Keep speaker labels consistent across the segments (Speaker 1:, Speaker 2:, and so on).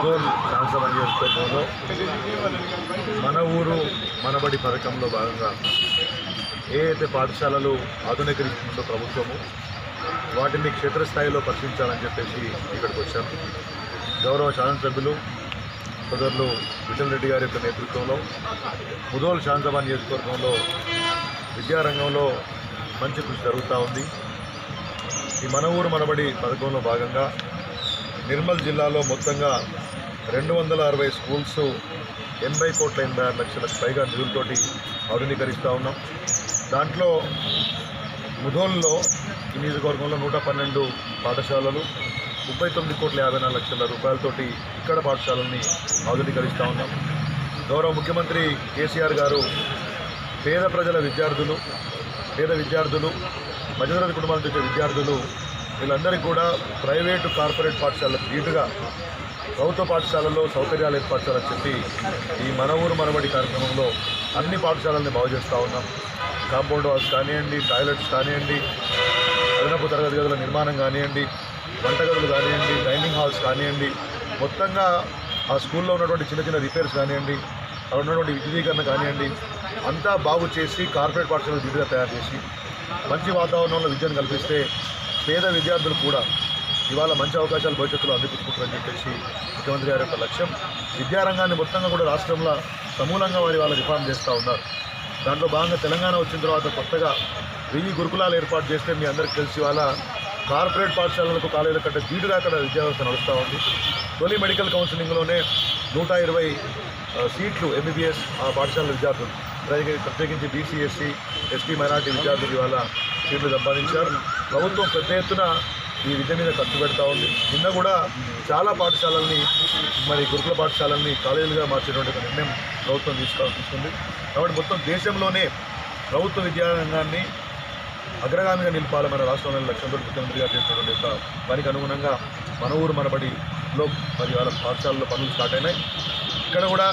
Speaker 1: Goal శాసనసభ నియోజకవర్గంలో మన ఊరు మనబడి పథకంలో భాగంగా ఏ అయితే పాఠశాలలు ఆధునీకరిస్తుందో ప్రభుత్వము వాటిని క్షేత్రస్థాయిలో పరిశీలించాలని చెప్పేసి ఇక్కడికి వచ్చాము. గౌరవ శాసనసభ్యులు సోదరులు విఠల్ రెడ్డి గారి యొక్క నేతృత్వంలో ముదోల్ శాసనసభ నియోజకవర్గంలో విద్యారంగంలో మంచి కృషి జరుగుతూ ఉంది. ఈ మన ఊరు మనబడి పథకంలో భాగంగా నిర్మల్ జిల్లాలో మొత్తంగా 260 స్కూల్స్ 80,86 లక్షల పైగా నిధులతోటి ఆధునీకరిస్తూ ఉన్నాం. దాంట్లో ముధోల్లో ఈ నియోజకవర్గంలో 112 పాఠశాలలు 39,54 లక్షల రూపాయలతోటి ఇక్కడ పాఠశాలల్ని ఆధునీకరిస్తూ ఉన్నాం. గౌరవ ముఖ్యమంత్రి కేసీఆర్ గారు పేద ప్రజల విద్యార్థులు మధ్యతరగతి కుటుంబాల నుంచి వచ్చే విద్యార్థులు వీళ్ళందరికీ కూడా ప్రైవేటు కార్పొరేట్ పాఠశాలకు ధీటుగా ప్రభుత్వ పాఠశాలల్లో సౌకర్యాలు ఏర్పరచాలని చెప్పి ఈ మన ఊరు మనబడి కార్యక్రమంలో అన్ని పాఠశాలల్ని బాగు చేస్తూ ఉన్నాం. కాంపౌండ్ వాల్స్ కానివ్వండి, టాయిలెట్స్ కానివ్వండి, అదనపు తరగతి గదుల నిర్మాణం కానివ్వండి, వంటగదులు కానివ్వండి, డైనింగ్ హాల్స్ కానివ్వండి, మొత్తంగా ఆ స్కూల్లో ఉన్నటువంటి చిన్న చిన్న రిపేర్స్ కానివ్వండి, అక్కడ ఉన్నటువంటి విద్యుదీకరణ కానివ్వండి, అంతా బాగు చేసి కార్పొరేట్ పాఠశాలను ధీటుగా తయారు చేసి మంచి వాతావరణంలో విద్యను కల్పిస్తే పేద విద్యార్థులు కూడా ఇవాళ మంచి అవకాశాలు భవిష్యత్తులో అందిపుచ్చుకుంటారని చెప్పేసి ముఖ్యమంత్రి గారి యొక్క లక్ష్యం. విద్యారంగాన్ని మొత్తంగా కూడా రాష్ట్రంలో సమూలంగా వారి వాళ్ళ రిఫార్మ్ చేస్తూ ఉన్నారు. దాంట్లో భాగంగా తెలంగాణ వచ్చిన తర్వాత కొత్తగా 1000 గురుకులాలు ఏర్పాటు చేస్తే మీ అందరికీ తెలిసి వాళ్ళ కార్పొరేట్ పాఠశాలలకు కాలేజీల కంటే ధీటుగా అక్కడ విద్యా వ్యవస్థ నడుస్తూ ఉంది. తొలి మెడికల్ కౌన్సిలింగ్లోనే 120 సీట్లు ఎంబీబీఎస్ ఆ పాఠశాల విద్యార్థులు ప్రత్యేకించి బీసీ, ఎస్సీ, ఎస్టీ, మైనార్టీ విద్యార్థులు ఇవాళ సీట్లు సంపాదించారు. ప్రభుత్వం పెద్ద ఎత్తున ఈ విద్య మీద ఖర్చు పెడతా ఉంది. నిన్న కూడా చాలా పాఠశాలల్ని గురుకుల పాఠశాలల్ని కాలేజీలుగా మార్చేటువంటి నిర్ణయం ప్రభుత్వం తీసుకుంది. కాబట్టి మొత్తం దేశంలోనే ప్రభుత్వ విద్యారంగాన్ని అగ్రగామిగా నిలపాలి మన రాష్ట్రంలోని లక్ష్యంతో ముఖ్యమంత్రి గారు చేసినటువంటి యొక్క పనికి అనుగుణంగా మన ఊరు మనబడిలో వాళ్ళ పాఠశాలలో పనులు స్టార్ట్ అయినాయి. ఇక్కడ కూడా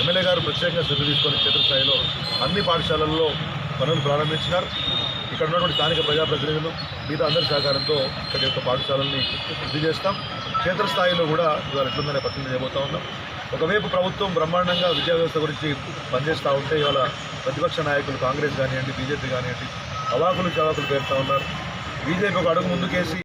Speaker 1: ఎమ్మెల్యే గారు ప్రత్యేకంగా శ్రద్ధ తీసుకొని క్షేత్రస్థాయిలో అన్ని పాఠశాలల్లో పనులు ప్రారంభించినారు. ఇక్కడ ఉన్నటువంటి స్థానిక ప్రజాప్రతినిధులు మిగతా అందరి సహకారంతో ఇక్కడ యొక్క పాఠశాలల్ని వృద్ధి చేస్తాం. క్షేత్రస్థాయిలో కూడా ఇవాళ ఎట్లుందనే పరిస్థితి చేయబోతూ ఉన్నాం. ఒకవైపు ప్రభుత్వం బ్రహ్మాండంగా విద్యా వ్యవస్థ గురించి పనిచేస్తూ ఉంటే ఇవాళ ప్రతిపక్ష నాయకులు కాంగ్రెస్ కానివ్వండి, బీజేపీ కానివ్వండి అవాకులు చవాకులు పేరుతూ ఉన్నారు. బీజేపీ ఒక అడుగు ముందుకేసి